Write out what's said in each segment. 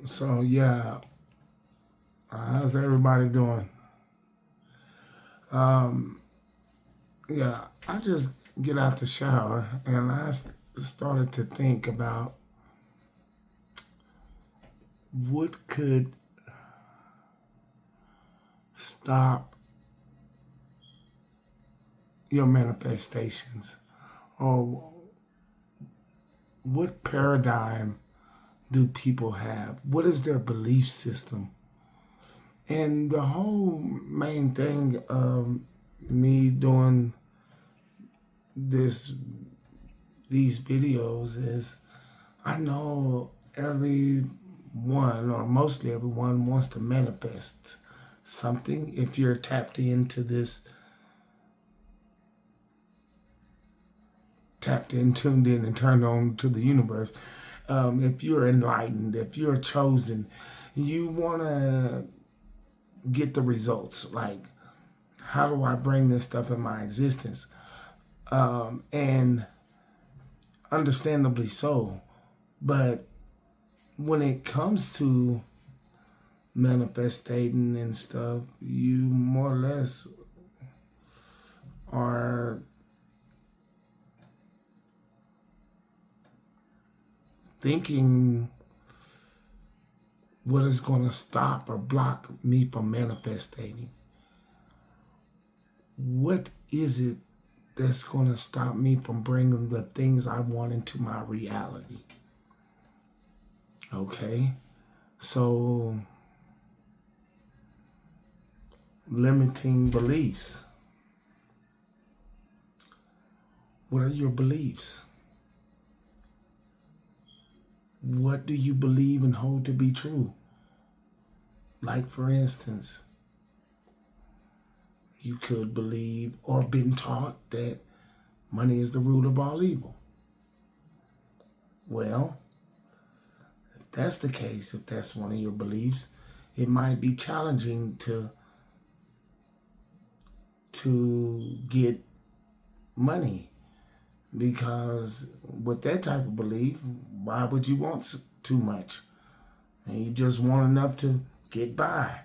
So yeah, how's everybody doing? Um, yeah, I just get out the shower and started to think about what could stop your manifestations, or what paradigm do people have? What is their belief system? And the whole main thing of me doing this these videos is I know everyone, or mostly everyone, wants to manifest something. If you're tapped in, tuned in, and turned on to the universe, if you're enlightened, if you're chosen, you want to get the results. Like, how do I bring this stuff in my existence? And understandably so. But when it comes to manifesting and stuff, you more or less are thinking what is going to stop or block me from manifesting. What is it that's going to stop me from bringing the things I want into my reality? Okay, so limiting beliefs. What are your beliefs? What do you believe and hold to be true? Like, for instance, you could believe or been taught that money is the root of all evil. Well, if that's the case, if that's one of your beliefs, it might be challenging to get money, because with that type of belief, why would you want too much? And you just want enough to get by.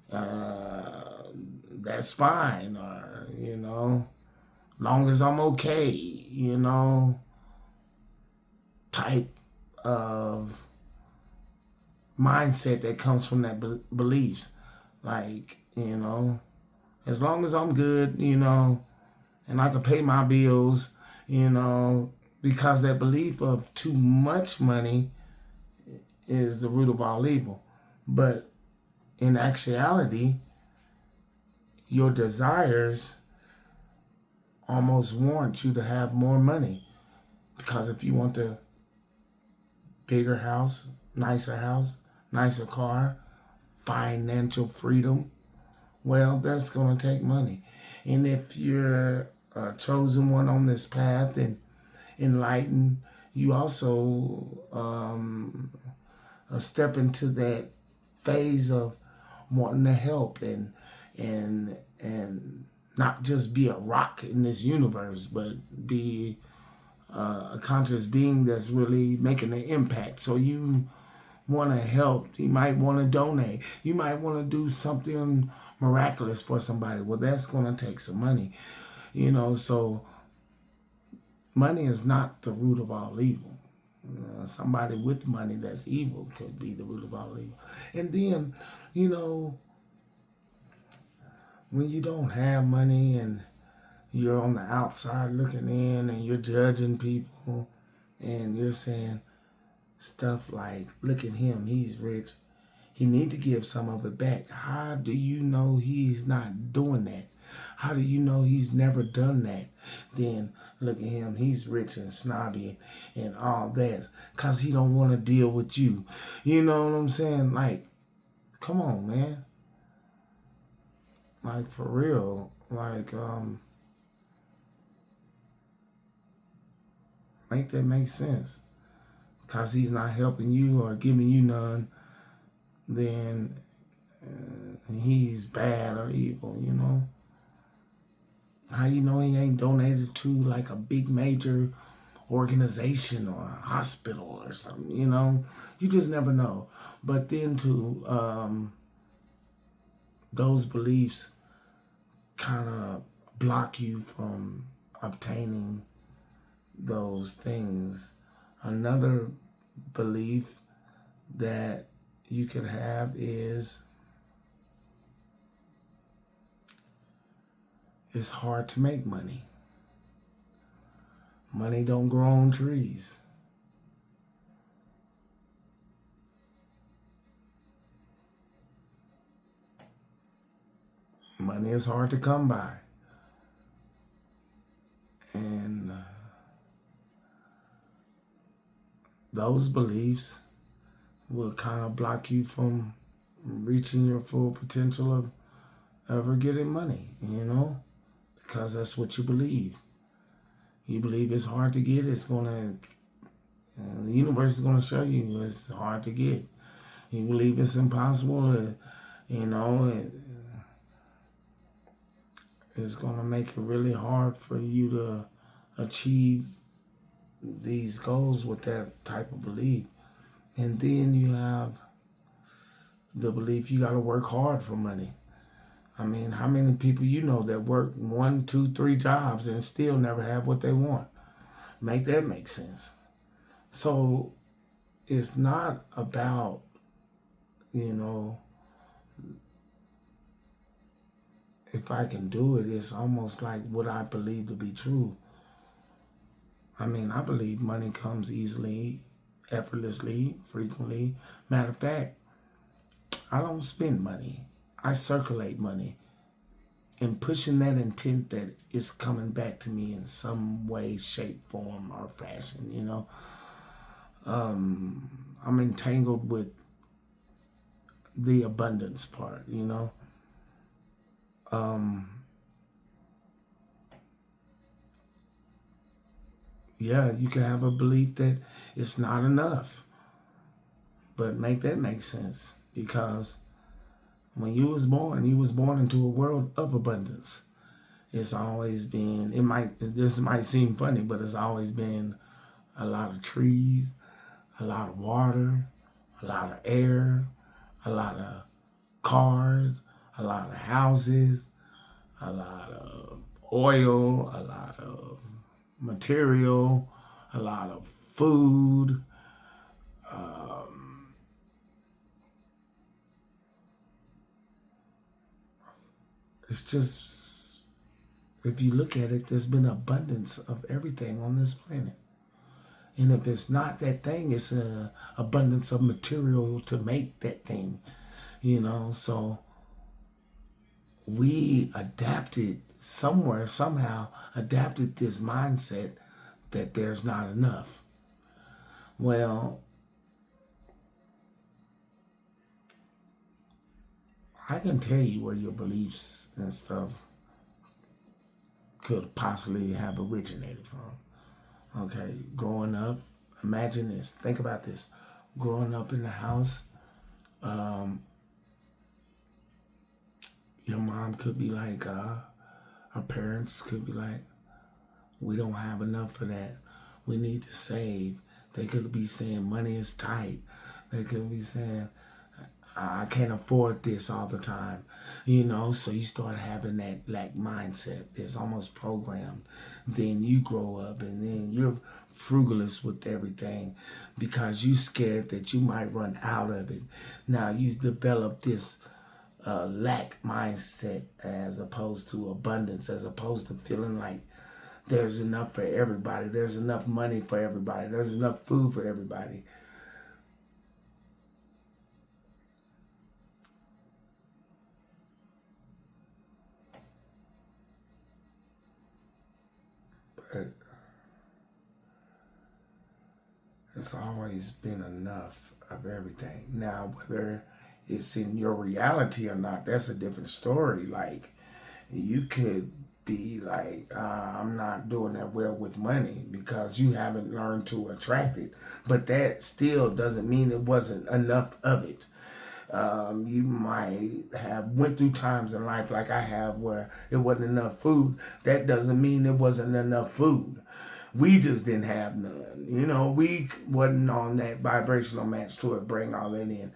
That's fine, or long as I'm okay, type of mindset that comes from that beliefs. Like, as long as I'm good, and I can pay my bills, because that belief of too much money is the root of all evil. But in actuality, your desires almost warrant you to have more money. Because if you want the bigger house, nicer car, financial freedom, well, that's going to take money. And if you're a chosen one on this path and enlightened, you also step into that phase of wanting to help and not just be a rock in this universe, but be a conscious being that's really making an impact. So you want to help. You might want to donate. You might want to do something miraculous for somebody. Well, that's going to take some money, So money is not the root of all evil. Somebody with money that's evil could be the root of all evil. And then, you know, when you don't have money and you're on the outside looking in and you're judging people and you're saying stuff like, look at him, he's rich. He need to give some of it back. How do you know he's not doing that? How do you know he's never done that? Then look at him, he's rich and snobby and all that because he don't want to deal with you. You know what I'm saying? Like, come on, man. Like, for real. Like, make that make sense. Because he's not helping you or giving you none, then he's bad or evil. How you know he ain't donated to like a big major organization or a hospital or something, you know. You just never know. But then to those beliefs kind of block you from obtaining those things. Another belief that you could have is it's hard to make money. Money don't grow on trees. Money is hard to come by. And those beliefs will kind of block you from reaching your full potential of ever getting money, you know, because that's what you believe. You believe it's hard to get, it's going to, the universe is going to show you it's hard to get. You believe it's impossible, you know, it's going to make it really hard for you to achieve these goals with that type of belief. And then you have the belief you got to work hard for money. I mean, how many people you know that work 1, 2, 3 jobs and still never have what they want? Make that make sense. So it's not about, you know, if I can do it, it's almost like what I believe to be true. I mean, I believe money comes easily, effortlessly, frequently. Matter of fact, I don't spend money. I circulate money and pushing that intent that it's coming back to me in some way, shape, form, or fashion, you know. I'm entangled with the abundance part, you know. Yeah, you can have a belief that it's not enough, but make that make sense, because when you was born into a world of abundance. It's always been, this might seem funny, but it's always been a lot of trees, a lot of water, a lot of air, a lot of cars, a lot of houses, a lot of oil, a lot of material, a lot of food. It's just, if you look at it, there's been abundance of everything on this planet. And if it's not that thing, it's an abundance of material to make that thing, you know. So we adapted somewhere, somehow adapted this mindset that there's not enough. Well, I can tell you where your beliefs and stuff could possibly have originated from. Okay, growing up, imagine this. Think about this. Growing up in the house, your mom could be like, our parents could be like, we don't have enough for that. We need to save. They could be saying money is tight. They could be saying, I can't afford this all the time, you know. So you start having that lack mindset. It's almost programmed. Then you grow up and then you're frugalist with everything because you scared that you might run out of it. Now you develop this lack mindset as opposed to abundance, as opposed to feeling like there's enough for everybody. There's enough money for everybody. There's enough food for everybody. But it's always been enough of everything. Now, whether it's in your reality or not, that's a different story. Like, you could be like, I'm not doing that well with money because you haven't learned to attract it. But that still doesn't mean it wasn't enough of it. You might have went through times in life like I have where it wasn't enough food. That doesn't mean it wasn't enough food. We just didn't have none. You know, we wasn't on that vibrational match to it, bring all that in.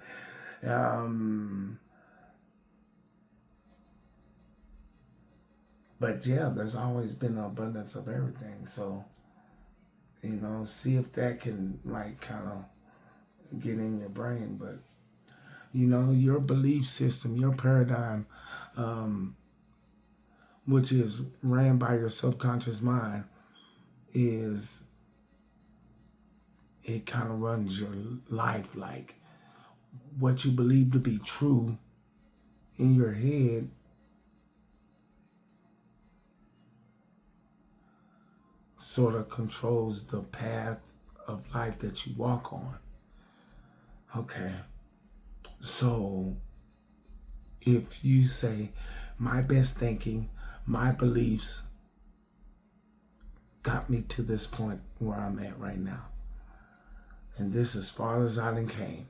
But yeah, there's always been an abundance of everything. So, see if that can like kind of get in your brain. But your belief system, your paradigm, which is ran by your subconscious mind, is it kind of runs your life. Like what you believe to be true in your head sort of controls the path of life that you walk on. Okay. So if you say, my best thinking, my beliefs got me to this point where I'm at right now, and this is as far as I done came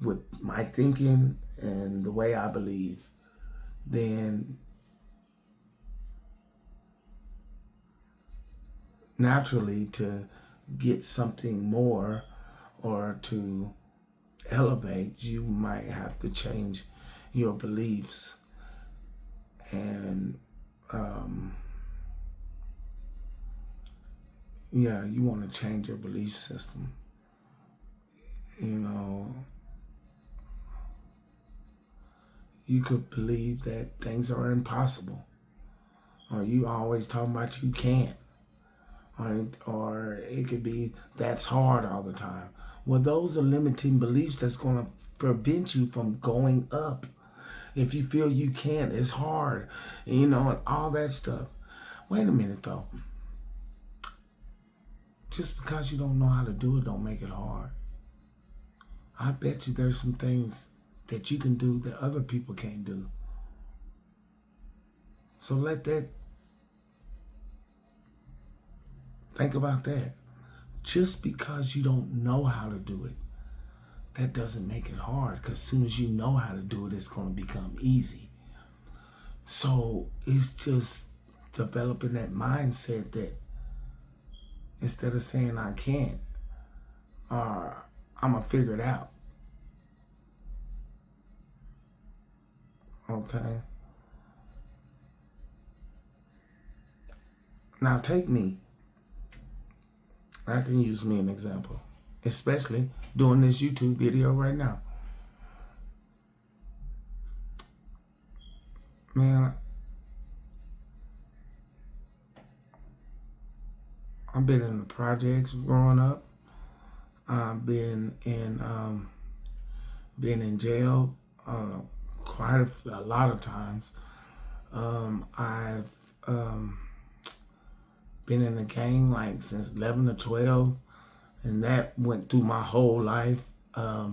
with my thinking and the way I believe, then naturally to get something more or to elevate, you might have to change your beliefs. And you want to change your belief system. You could believe that things are impossible, or you always talking about you can't, or it could be that's hard all the time. Well, those are limiting beliefs that's going to prevent you from going up. If you feel you can't, it's hard, and all that stuff. Wait a minute though. Just because you don't know how to do it don't make it hard. I bet you there's some things that you can do that other people can't do. So think about that. Just because you don't know how to do it, that doesn't make it hard, because as soon as you know how to do it, it's going to become easy. So it's just developing that mindset that instead of saying I can't, or I'm going to figure it out. Okay? Now take me. I can use me an example, especially doing this YouTube video right now. Man, I've been in the projects growing up. I've been in jail quite a lot of times. I've been in a gang like since 11 to 12, and that went through my whole life. I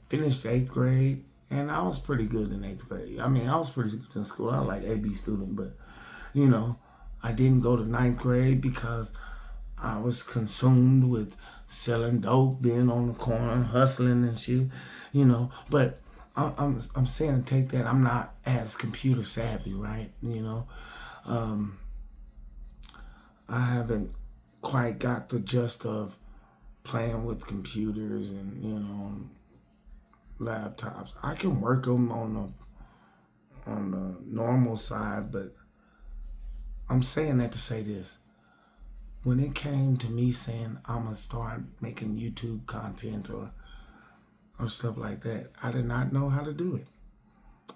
finished 8th grade, and I was pretty good in 8th grade. I mean, I was pretty good in school. I was like AB student, but I didn't go to 9th grade because I was consumed with selling dope, being on the corner, hustling and shit, But I'm saying to take that, I'm not as computer savvy, right? I haven't quite got the gist of playing with computers and laptops. I can work them on the normal side, but I'm saying that to say this. When it came to me saying I'm gonna start making YouTube content or stuff like that, I did not know how to do it.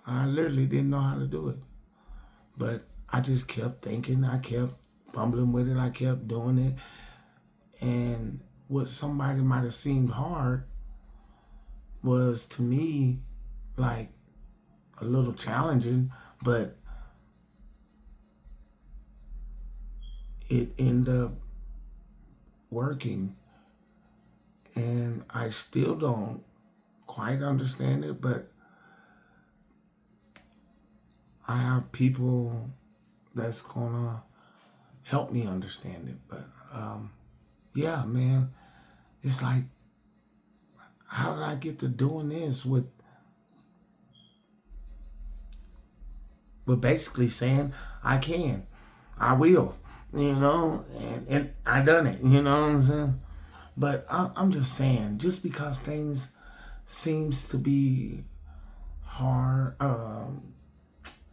I literally didn't know how to do it. But I just kept thinking, I kept fumbling with it, I kept doing it. And what somebody might have seemed hard was to me like a little challenging, but it ended up working. And I still don't quite understand it, but I have people that's gonna help me understand it. But yeah, man, it's like, how did I get to doing this with basically saying I can? I will, and I done it, you know what I'm saying? But I'm just saying, just because things seems to be hard, I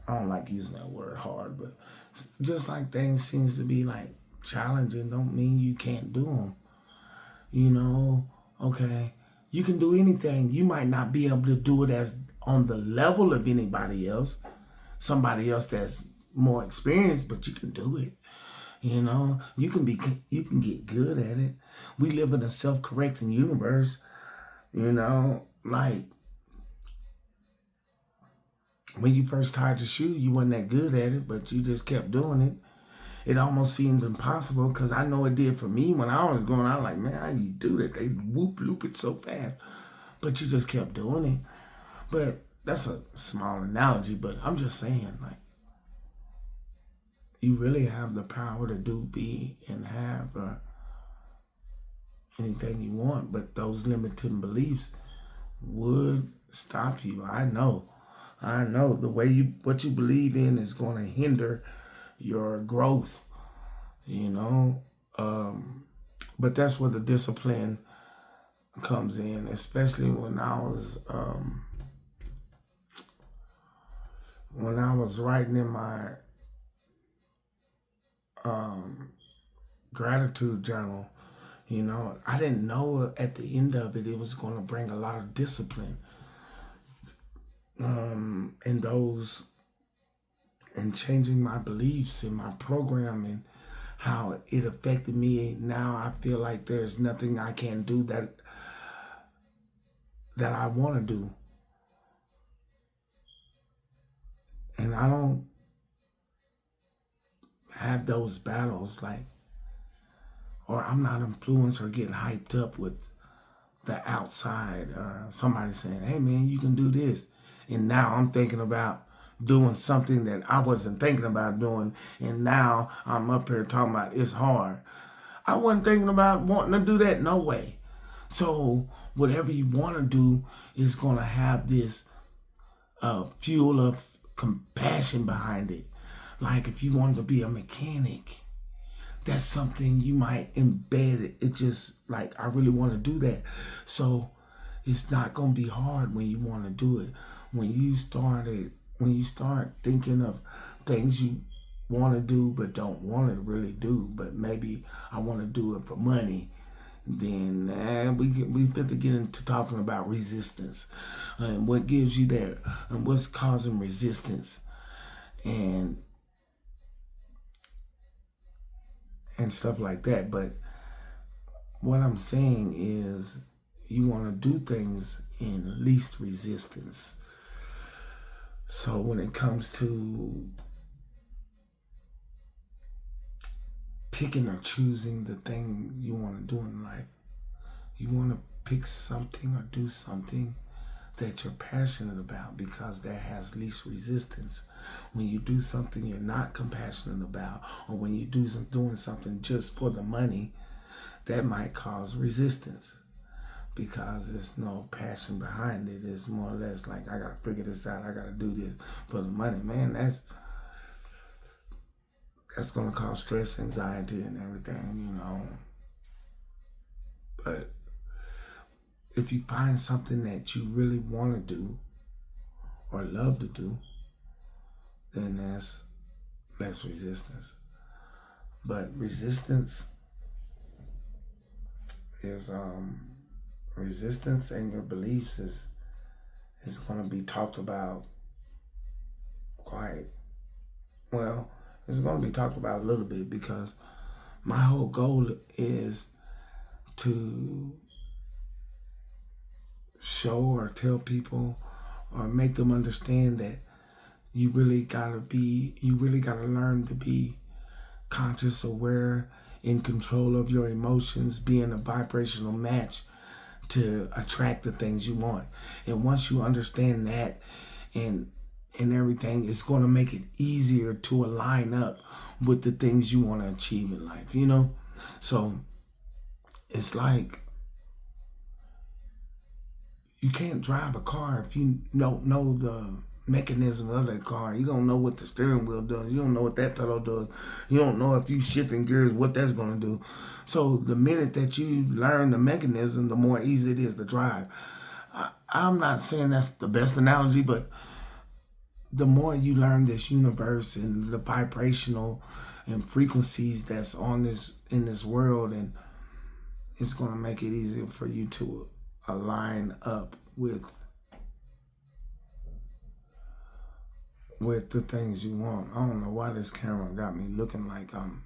don't like using that word hard, but just like things seems to be like challenging, don't mean you can't do them. You know, okay, you can do anything. You might not be able to do it as on the level of anybody else, somebody else that's more experienced, but you can do it. You can get good at it. We live in a self-correcting universe. Like when you first tied your shoe, you wasn't that good at it, but you just kept doing it. It almost seemed impossible because I know it did for me when I was going out. Like, man, how you do that? They whoop loop it so fast, but you just kept doing it. But that's a small analogy. But I'm just saying, like, you really have the power to do, be, and have anything you want. But those limiting beliefs would stop you. I know. The way what you believe in is going to hinder your growth. You know. But that's where the discipline comes in, especially when I was writing in my gratitude journal. I didn't know at the end of it was going to bring a lot of discipline, and those and changing my beliefs and my program and how it affected me. Now I feel like there's nothing I can do that I want to do, and I don't have those battles like, or I'm not influenced or getting hyped up with the outside. Somebody saying, "Hey man, you can do this," and now I'm thinking about doing something that I wasn't thinking about doing, and now I'm up here talking about it's hard. I wasn't thinking about wanting to do that, no way. So whatever you want to do is going to have this fuel of compassion behind it. Like if you wanted to be a mechanic, that's something you might embed it. It just like, I really want to do that. So it's not going to be hard when you want to do it. When you start thinking of things you want to do but don't want to really do, but maybe I want to do it for money, then we fit to get into talking about resistance and what gives you that and what's causing resistance and stuff like that. But what I'm saying is you want to do things in least resistance. So when it comes to picking or choosing the thing you want to do in life, you want to pick something or do something that you're passionate about because that has least resistance. When you do something you're not compassionate about, or when you doing something just for the money, that might cause resistance because there's no passion behind it. It's more or less like, I gotta figure this out, I gotta do this for the money. Man, that's gonna cause stress, anxiety, and everything. But if you find something that you really want to do or love to do, then there's less resistance. But resistance is resistance and your beliefs is going to be talked about quite well. It's going to be talked about a little bit because my whole goal is to show or tell people or make them understand that you really gotta learn to be conscious, aware, in control of your emotions, being a vibrational match to attract the things you want. And once you understand that and everything, it's going to make it easier to align up with the things you want to achieve in life, So it's like you can't drive a car if you don't know the mechanism of that car. You don't know what the steering wheel does. You don't know what that pedal does. You don't know if you shifting gears, what that's going to do. So the minute that you learn the mechanism, the more easy it is to drive. I'm not saying that's the best analogy, but the more you learn this universe and the vibrational and frequencies that's on this in this world, and it's going to make it easier for you to align up with the things you want. I don't know why this camera got me looking like I'm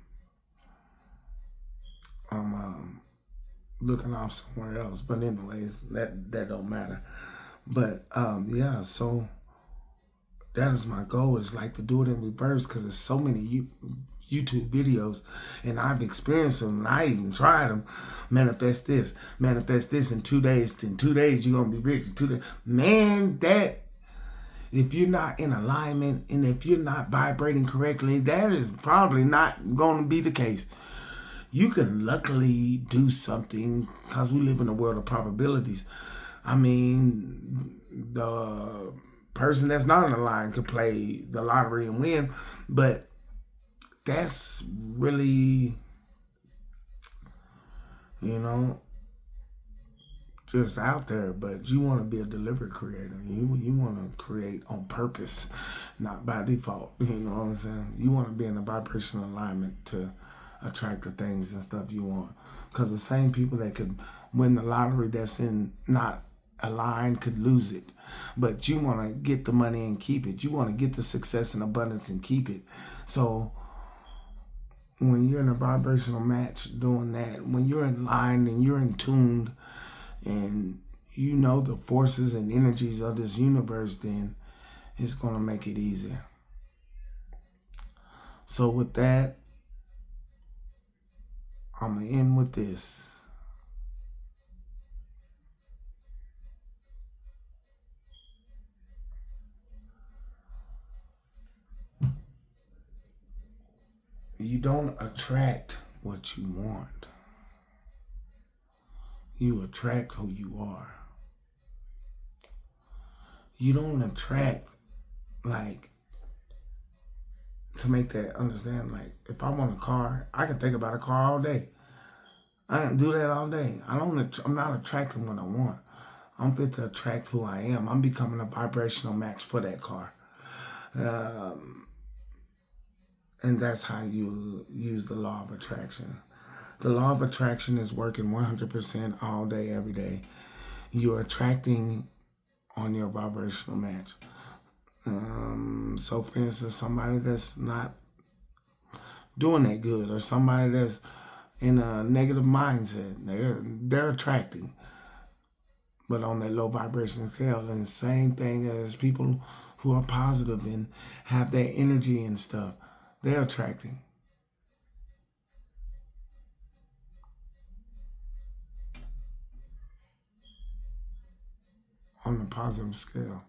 looking off somewhere else. But anyways, that don't matter. But yeah, so that is my goal. Is like to do it in reverse, because there's so many YouTube videos, and I've experienced them, and I even tried them. Manifest this in 2 days. In 2 days, you're gonna be rich. In 2 days, man, that if you're not in alignment and if you're not vibrating correctly, that is probably not going to be the case. You can luckily do something, because we live in a world of probabilities. I mean, the person that's not in a line could play the lottery and win, but that's really, you know, just out there. But you want to be a deliberate creator. You want to create on purpose, not by default. You know what I'm saying? You want to be in a vibrational alignment to attract the things and stuff you want. Because the same people that could win the lottery that's in not aligned could lose it. But you want to get the money and keep it. You want to get the success and abundance and keep it. So when you're in a vibrational match doing that, when you're in line and you're in tuned, and you know the forces and energies of this universe, then it's going to make it easier. So with that, I'm going to end with this. You don't attract what you want. You attract who you are. You don't attract, like, to make that understand, like, if I want a car, I can think about a car all day. I can do that all day. I'm not attracting what I want. I'm fit to attract who I am. I'm becoming a vibrational match for that car. And that's how you use the law of attraction. The law of attraction is working 100% all day, every day. You're attracting on your vibrational match. So for instance, somebody that's not doing that good, or somebody that's in a negative mindset, they're attracting, but on that low vibration scale. And the same thing as people who are positive and have that energy and stuff, they're attracting. On the positive scale.